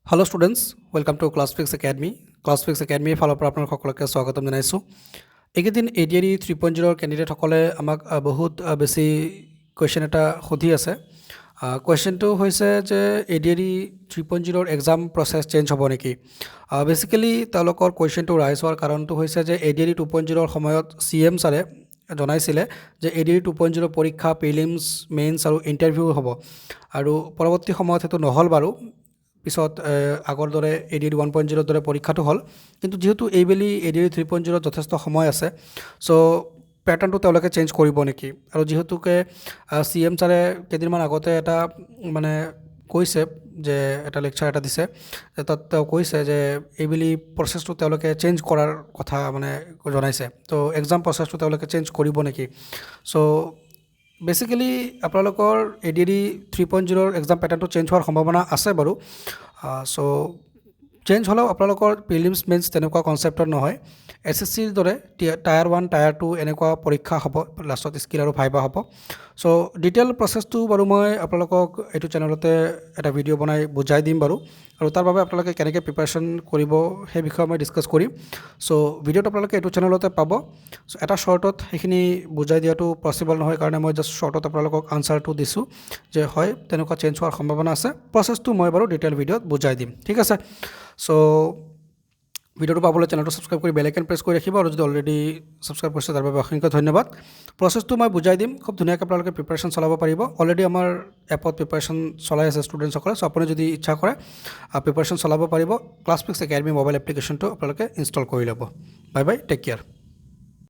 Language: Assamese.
Hello students, welcome to ClassFix Academy. ClassFix Academy ফালৰ পৰা আপোনালোক সকলোকে স্বাগতম জনাইছোঁ। এইকেইদিন ADRE 3.0 কেণ্ডিডেটসকলে আমাক বহুত বেছি কুৱেশ্যন এটা সুধি আছে। কুৱেশ্যনটো হৈছে যে ADRE 3.0 এক্সাম প্ৰচেছ চেঞ্জ হ'ব নেকি? বেচিকেলি তেওঁলোকৰ কুৱেশ্যনটো ৰাইজ হোৱাৰ কাৰণটো হৈছে যে ADRE 2.0 সময়ত CM ছাৰে জনাইছিলে যে ADRE 2.0 পৰীক্ষা প্ৰিলিমছ, মেইনছ আৰু ইণ্টাৰভিউ হ'ব আৰু পৰৱৰ্তী সময়ত সেইটো নহ'ল বাৰু। পিছত আগৰ দৰে ADRE 1.0 দৰে পৰীক্ষাটো হ'ল, কিন্তু যেহেতু এইবেলি ADRE 3.0 যথেষ্ট সময় আছে, চ' পেটাৰ্ণটো তেওঁলোকে চেঞ্জ কৰিব নেকি? আৰু যিহেতুকে CM ছাৰে কেইদিনমান আগতে এটা মানে কৈছে যে এটা লেকচাৰ এটা দিছে, তাত তেওঁ কৈছে যে এইবেলি প্ৰচেছটো তেওঁলোকে চেঞ্জ কৰাৰ কথা মানে জনাইছে। ত' এক্সাম প্ৰচেছটো তেওঁলোকে চেঞ্জ কৰিব নেকি? চ' বেচিকেলি আপোনালোকৰ ADRE 3.0 এক্সাম পেটাৰ্ণটো চেঞ্জ হোৱাৰ সম্ভাৱনা আছে বাৰু। চ' চেঞ্জ হ'লেও আপোনালোকৰ প্ৰিলিমছ মেইনছ তেনেকুৱা কনচেপ্টত নহয়, SSCৰ দৰে টায়াৰ 1 টায়াৰ 2 এনেকুৱা পৰীক্ষা হ'ব, লাষ্টত স্কিল আৰু ভাইবা হ'ব। চ' ডিটেইল প্ৰচেছটো বাৰু মই আপোনালোকক এইটো চেনেলতে এটা ভিডিঅ' বনাই বুজাই দিম বাৰু, আৰু তাৰ বাবে আপোনালোকে কেনেকৈ প্ৰিপাৰেশ্যন কৰিব সেই বিষয়ে মই ডিছকাছ কৰিম। চ' ভিডিঅ'টো আপোনালোকে এইটো চেনেলতে পাব। চ' এটা শ্বৰ্টত সেইখিনি বুজাই দিয়াটো পচিবল নহয় কাৰণে মই জাষ্ট শ্বৰ্টত আপোনালোকক আনচাৰটো দিছোঁ যে হয় তেনেকুৱা চেঞ্জ হোৱাৰ সম্ভাৱনা আছে। প্ৰচেছটো মই বাৰু ডিটেইল ভিডিঅ'ত বুজাই দিম, ঠিক আছে? চ' ভিডিঅ'টো পাবলৈ চেনেলটো ছাবস্ক্ৰাইব কৰি বেল আইকন প্ৰেছ কৰি ৰাখিব, আৰু যদি অলৰেডি ছাবস্ক্ৰাইব কৰিছে তাৰ বাবে অসংখ্য ধন্যবাদ। প্ৰচেছটো মই বুজাই দিম, খুব ধুনীয়াকৈ আপোনালোকে প্ৰিপাৰেশ্যন চলাব পাৰিব। অলৰেডি আমাৰ এপত প্ৰিপাৰেশ্যন চলাই আছে ষ্টুডেণ্টসকলে, চ' আপুনি যদি ইচ্ছা কৰে প্ৰিপাৰেশ্যন চলাব পাৰিব। ClassFix Academy মোবাইল এপ্লিকেশ্যনটো আপোনালোকে ইনষ্টল কৰি ল'ব। Bye bye, take care.